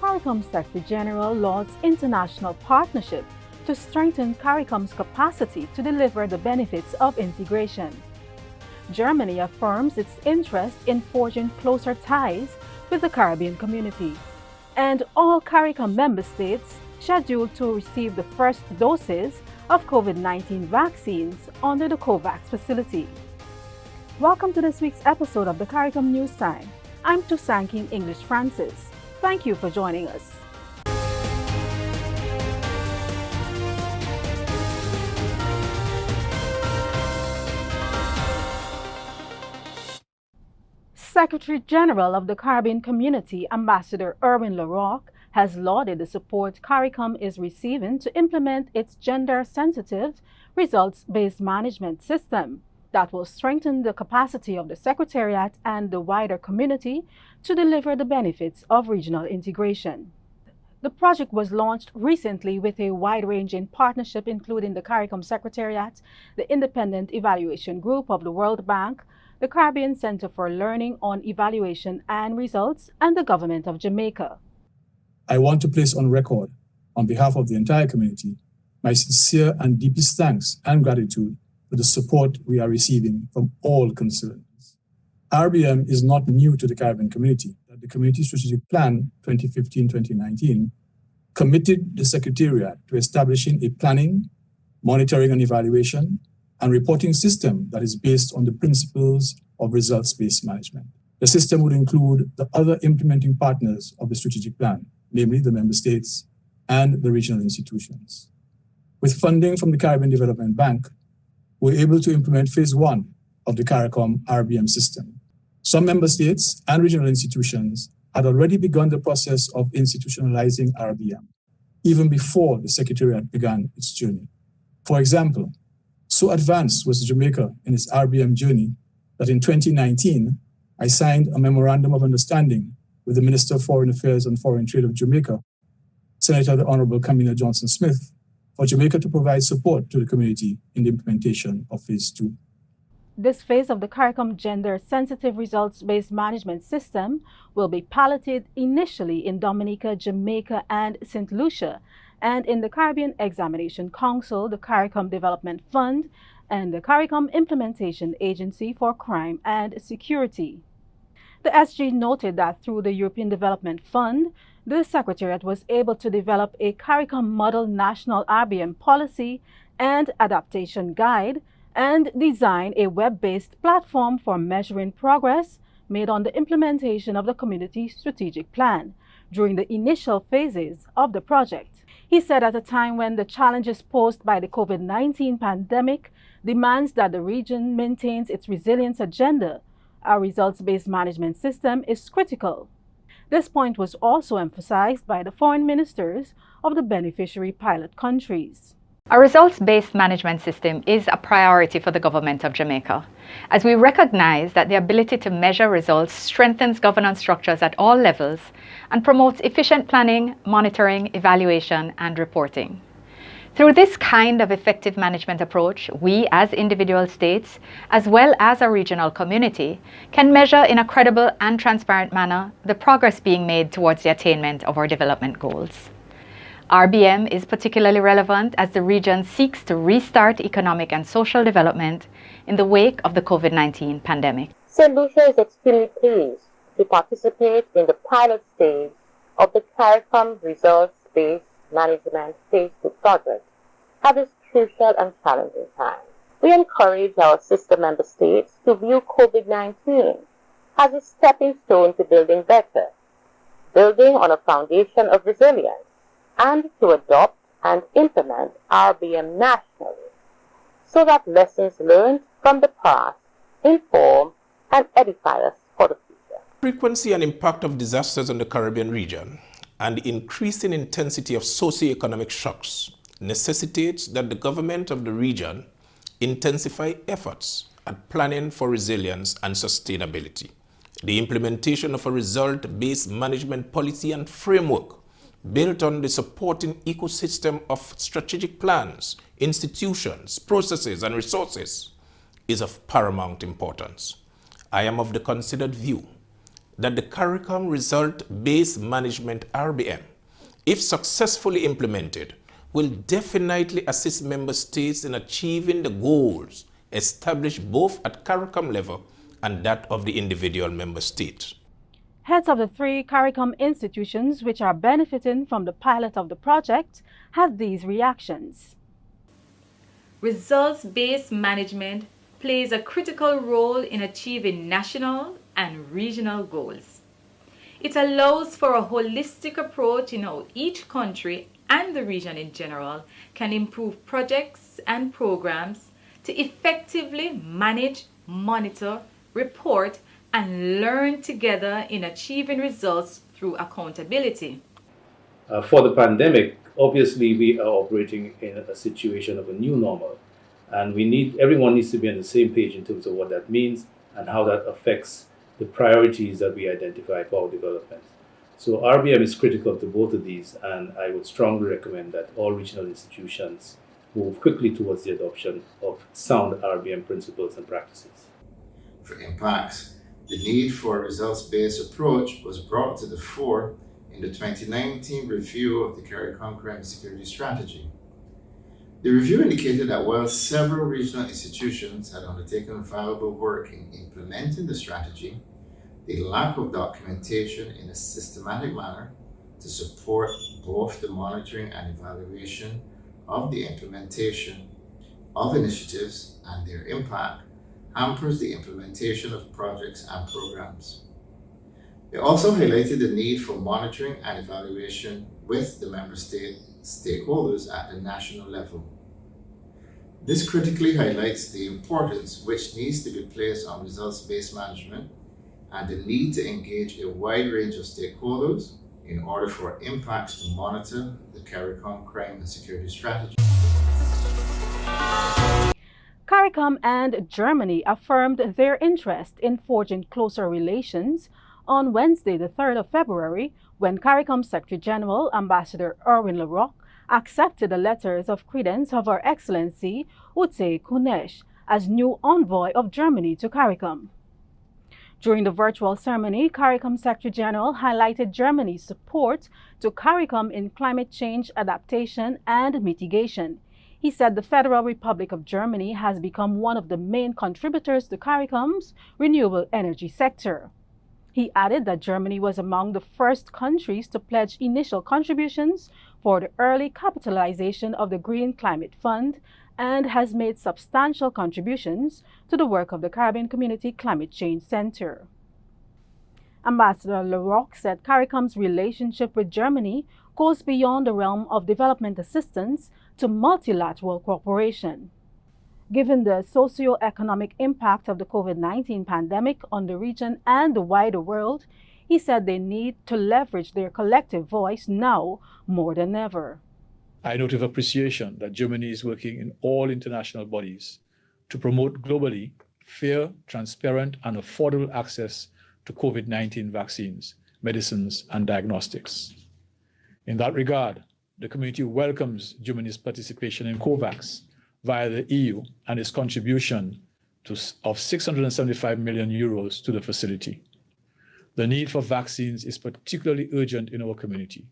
CARICOM Secretary General lauds international partnership to strengthen CARICOM's capacity to deliver the benefits of integration. Germany affirms its interest in forging closer ties with the Caribbean community, and all CARICOM member states scheduled to receive the first doses of COVID-19 vaccines under the COVAX facility. Welcome to this week's episode of the CARICOM News Time. I'm Tusankin English Francis. Thank you for joining us. Secretary General of the Caribbean Community, Ambassador Erwin LaRocque, has lauded the support CARICOM is receiving to implement its gender-sensitive, results-based management system that will strengthen the capacity of the Secretariat and the wider community to deliver the benefits of regional integration. The project was launched recently with a wide-ranging partnership including the CARICOM Secretariat, the Independent Evaluation Group of the World Bank, the Caribbean Center for Learning on Evaluation and Results, and the Government of Jamaica. I want to place on record, on behalf of the entire community, my sincere and deepest thanks and gratitude for the support we are receiving from all concerned. RBM is not new to the Caribbean community. The Community Strategic Plan 2015-2019 committed the Secretariat to establishing a planning, monitoring and evaluation, and reporting system that is based on the principles of results-based management. The system would include the other implementing partners of the strategic plan, namely the member states and the regional institutions. With funding from the Caribbean Development Bank, we're able to implement phase 1 of the CARICOM RBM system. Some member states and regional institutions had already begun the process of institutionalizing RBM, even before the Secretariat began its journey. For example, so advanced was Jamaica in its RBM journey that in 2019, I signed a memorandum of understanding with the Minister of Foreign Affairs and Foreign Trade of Jamaica, Senator the Honorable Camilla Johnson-Smith, for Jamaica to provide support to the community in the implementation of phase 2. This phase of the CARICOM gender-sensitive results-based management system will be piloted initially in Dominica, Jamaica, and St. Lucia, and in the Caribbean Examination Council, the CARICOM Development Fund, and the CARICOM Implementation Agency for Crime and Security. The SG noted that through the European Development Fund, the Secretariat was able to develop a CARICOM Model National RBM Policy and Adaptation Guide and design a web-based platform for measuring progress made on the implementation of the Community Strategic Plan during the initial phases of the project. He said at a time when the challenges posed by the COVID-19 pandemic demands that the region maintains its resilience agenda, our results-based management system is critical. This point was also emphasized by the foreign ministers of the beneficiary pilot countries. A results-based management system is a priority for the government of Jamaica, as we recognize that the ability to measure results strengthens governance structures at all levels and promotes efficient planning, monitoring, evaluation, and reporting. Through this kind of effective management approach, we as individual states, as well as a regional community, can measure in a credible and transparent manner the progress being made towards the attainment of our development goals. RBM is particularly relevant as the region seeks to restart economic and social development in the wake of the COVID-19 pandemic. St. Lucia is extremely pleased to participate in the pilot stage of the CARICOM Results-Based Management Phase 2 project at this crucial and challenging time. We encourage our sister member states to view COVID-19 as a stepping stone to building better, building on a foundation of resilience, and to adopt and implement RBM nationally, so that lessons learned from the past inform and edify us for the future. Frequency and impact of disasters in the Caribbean region and the increasing intensity of socioeconomic shocks necessitates that the government of the region intensify efforts at planning for resilience and sustainability. The implementation of a result-based management policy and framework built on the supporting ecosystem of strategic plans, institutions, processes, and resources is of paramount importance. I am of the considered view that the CARICOM result-based management RBM, if successfully implemented, will definitely assist member states in achieving the goals established both at CARICOM level and that of the individual member state. Heads of the 3 CARICOM institutions which are benefiting from the pilot of the project have these reactions. Results-based management plays a critical role in achieving national and regional goals. It allows for a holistic approach in how each country and the region in general can improve projects and programs to effectively manage, monitor, report, and learn together in achieving results through accountability. For the pandemic, obviously we are operating in a situation of a new normal, and everyone needs to be on the same page in terms of what that means and how that affects the priorities that we identify for our development. So RBM is critical to both of these, and I would strongly recommend that all regional institutions move quickly towards the adoption of sound RBM principles and practices. For impacts, the need for a results-based approach was brought to the fore in the 2019 review of the CARICOM Crime and Security Strategy. The review indicated that while several regional institutions had undertaken valuable work in implementing the strategy, the lack of documentation in a systematic manner to support both the monitoring and evaluation of the implementation of initiatives and their impact hampers the implementation of projects and programs. It also highlighted the need for monitoring and evaluation with the member state stakeholders at the national level. This critically highlights the importance which needs to be placed on results-based management and the need to engage a wide range of stakeholders in order for impacts to monitor the CARICOM Crime and Security Strategy. CARICOM and Germany affirmed their interest in forging closer relations on Wednesday, the 3rd of February, when CARICOM Secretary General Ambassador Erwin Leroc accepted the letters of credence of Her Excellency Utse Kunesh as new envoy of Germany to CARICOM. During the virtual ceremony, CARICOM Secretary General highlighted Germany's support to CARICOM in climate change adaptation and mitigation. He said the Federal Republic of Germany has become one of the main contributors to CARICOM's renewable energy sector. He added that Germany was among the first countries to pledge initial contributions for the early capitalization of the Green Climate Fund and has made substantial contributions to the work of the Caribbean Community Climate Change Center. Ambassador Leroc said CARICOM's relationship with Germany goes beyond the realm of development assistance to multilateral cooperation. Given the socio-economic impact of the COVID-19 pandemic on the region and the wider world, he said they need to leverage their collective voice now more than ever. I note with appreciation that Germany is working in all international bodies to promote globally fair, transparent, and affordable access to COVID-19 vaccines, medicines, and diagnostics. In that regard, the community welcomes Germany's participation in COVAX via the EU and its contribution of 675 million euros to the facility. The need for vaccines is particularly urgent in our community.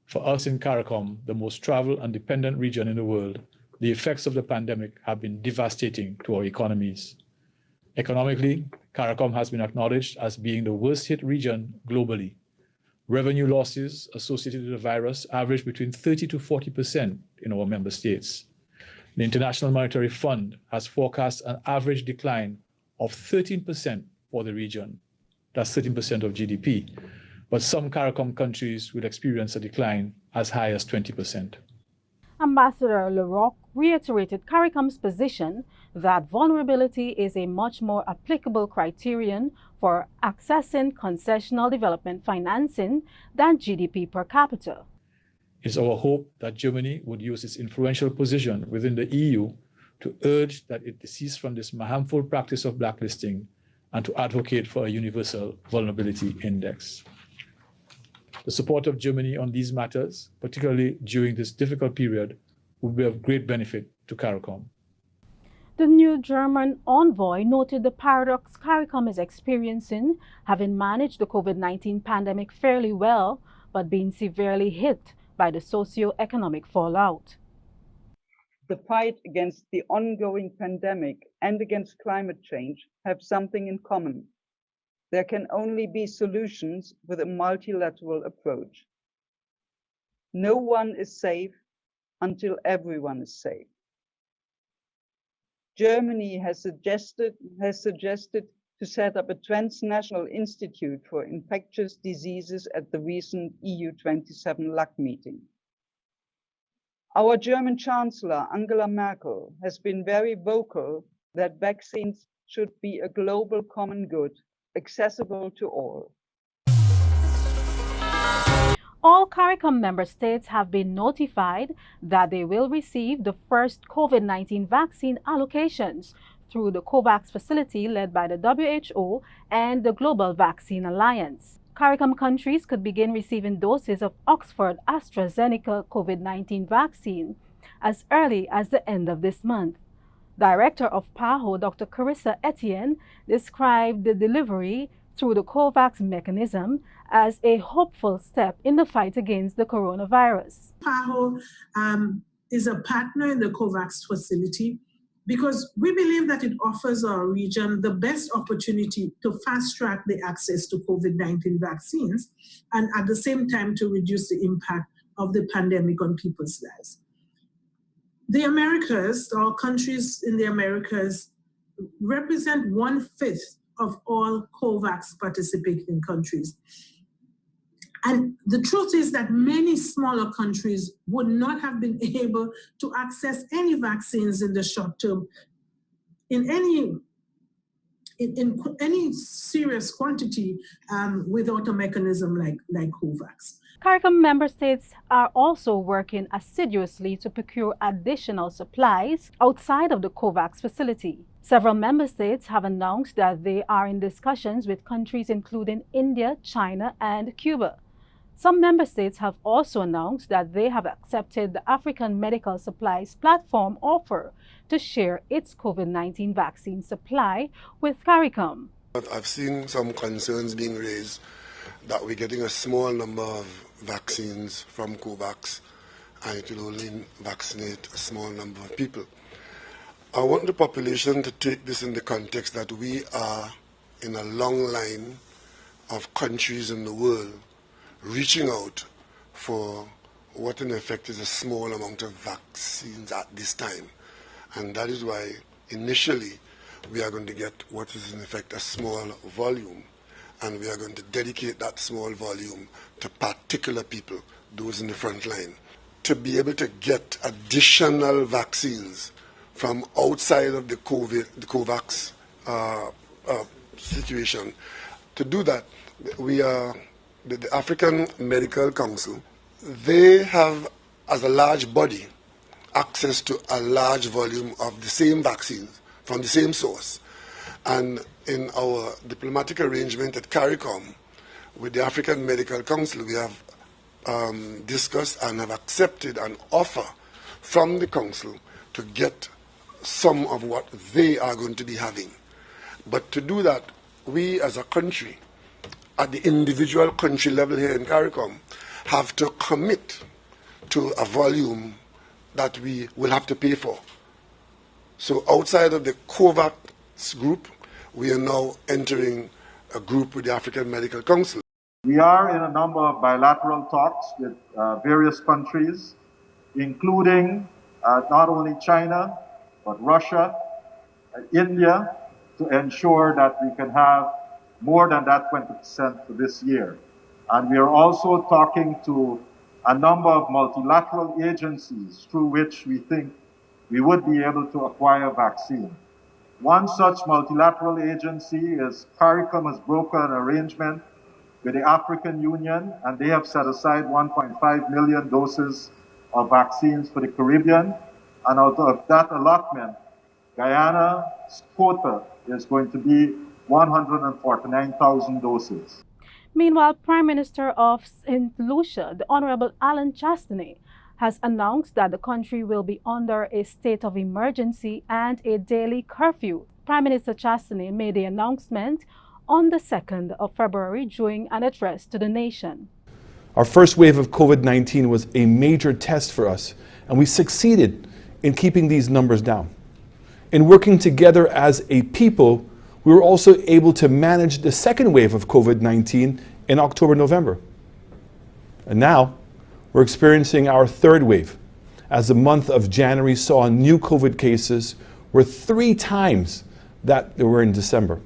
For us in CARICOM, the most travel and dependent region in the world, the effects of the pandemic have been devastating to our economies. Economically, CARICOM has been acknowledged as being the worst hit region globally. Revenue losses associated with the virus average between 30 to 40% in our member states. The International Monetary Fund has forecast an average decline of 13% for the region. That's 13% of GDP. But some CARICOM countries will experience a decline as high as 20%. Ambassador Leroc reiterated CARICOM's position that vulnerability is a much more applicable criterion for accessing concessional development financing than GDP per capita. It's our hope that Germany would use its influential position within the EU to urge that it desist from this harmful practice of blacklisting and to advocate for a universal vulnerability index. The support of Germany on these matters, particularly during this difficult period, will be of great benefit to CARICOM. The new German envoy noted the paradox CARICOM is experiencing, having managed the COVID-19 pandemic fairly well, but being severely hit by the socio-economic fallout. The fight against the ongoing pandemic and against climate change have something in common. There can only be solutions with a multilateral approach. No one is safe until everyone is safe. Germany has suggested to set up a transnational institute for infectious diseases at the recent EU27 LAC meeting. Our German Chancellor, Angela Merkel, has been very vocal that vaccines should be a global common good, accessible to all. All CARICOM member states have been notified that they will receive the first COVID-19 vaccine allocations through the COVAX facility led by the WHO and the Global Vaccine Alliance. CARICOM countries could begin receiving doses of Oxford AstraZeneca COVID-19 vaccine as early as the end of this month. Director of PAHO, Dr. Carissa Etienne, described the delivery through the COVAX mechanism as a hopeful step in the fight against the coronavirus. PAHO is a partner in the COVAX facility because we believe that it offers our region the best opportunity to fast-track the access to COVID-19 vaccines and at the same time to reduce the impact of the pandemic on people's lives. The Americas, or countries in the Americas, represent 1/5 of all COVAX participating countries. And the truth is that many smaller countries would not have been able to access any vaccines in the short term in any serious quantity without a mechanism like COVAX. CARICOM member states are also working assiduously to procure additional supplies outside of the COVAX facility. Several member states have announced that they are in discussions with countries including India, China, and Cuba. Some member states have also announced that they have accepted the African Medical Supplies Platform offer to share its COVID-19 vaccine supply with CARICOM. I've seen some concerns being raised that we're getting a small number of vaccines from COVAX and it will only vaccinate a small number of people. I want the population to take this in the context that we are in a long line of countries in the world reaching out for what in effect is a small amount of vaccines at this time. And that is why initially we are going to get what is in effect a small volume, and we are going to dedicate that small volume to particular people, those in the front line. To be able to get additional vaccines from outside of the COVAX situation, to do that, we are the African Medical Council. They have, as a large body, access to a large volume of the same vaccines from the same source. And in our diplomatic arrangement at CARICOM with the African Medical Council, we have discussed and have accepted an offer from the Council to get some of what they are going to be having. But to do that, we as a country, at the individual country level here in CARICOM, have to commit to a volume that we will have to pay for. So outside of the COVAX group, we are now entering a group with the African Medical Council. We are in a number of bilateral talks with various countries, including not only China, but Russia, India, to ensure that we can have more than that 20% for this year. And we are also talking to a number of multilateral agencies through which we think we would be able to acquire vaccine. One such multilateral agency is CARICOM has brokered an arrangement with the African Union, and they have set aside 1.5 million doses of vaccines for the Caribbean. And out of that allotment, Guyana's quota is going to be 149,000 doses. Meanwhile, Prime Minister of St. Lucia, the Honorable Alan Chastanet, has announced that the country will be under a state of emergency and a daily curfew. Prime Minister Chastany made the announcement on the 2nd of February during an address to the nation. Our first wave of COVID-19 was a major test for us, and we succeeded in keeping these numbers down. In working together as a people, we were also able to manage the second wave of COVID-19 in October, November. And now, we're experiencing our third wave, as the month of January saw new COVID cases were 3 times that there were in December.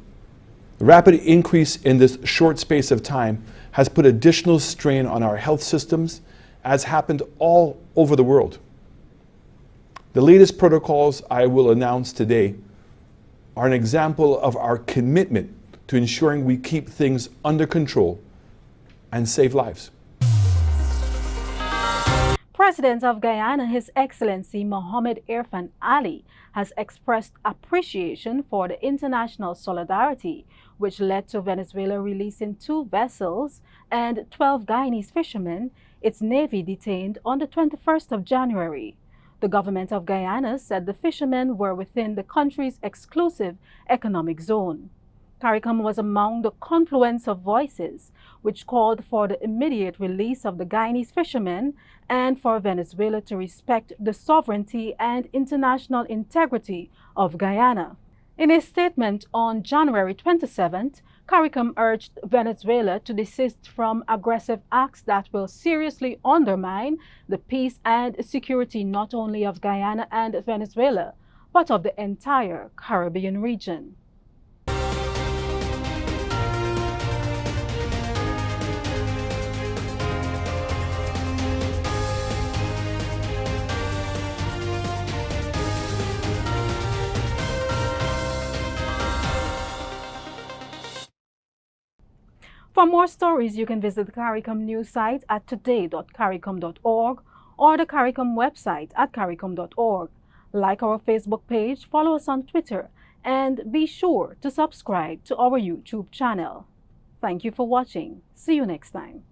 The rapid increase in this short space of time has put additional strain on our health systems, as happened all over the world. The latest protocols I will announce today are an example of our commitment to ensuring we keep things under control and save lives. President of Guyana, His Excellency Mohamed Irfan Ali, has expressed appreciation for the international solidarity which led to Venezuela releasing 2 vessels and 12 Guyanese fishermen its navy detained on the 21st of January. The government of Guyana said the fishermen were within the country's exclusive economic zone. CARICOM was among the confluence of voices which called for the immediate release of the Guyanese fishermen and for Venezuela to respect the sovereignty and international integrity of Guyana. In a statement on January 27th, CARICOM urged Venezuela to desist from aggressive acts that will seriously undermine the peace and security not only of Guyana and Venezuela, but of the entire Caribbean region. For more stories, you can visit the CARICOM news site at today.caricom.org or the CARICOM website at caricom.org. Like our Facebook page, follow us on Twitter, and be sure to subscribe to our YouTube channel. Thank you for watching. See you next time.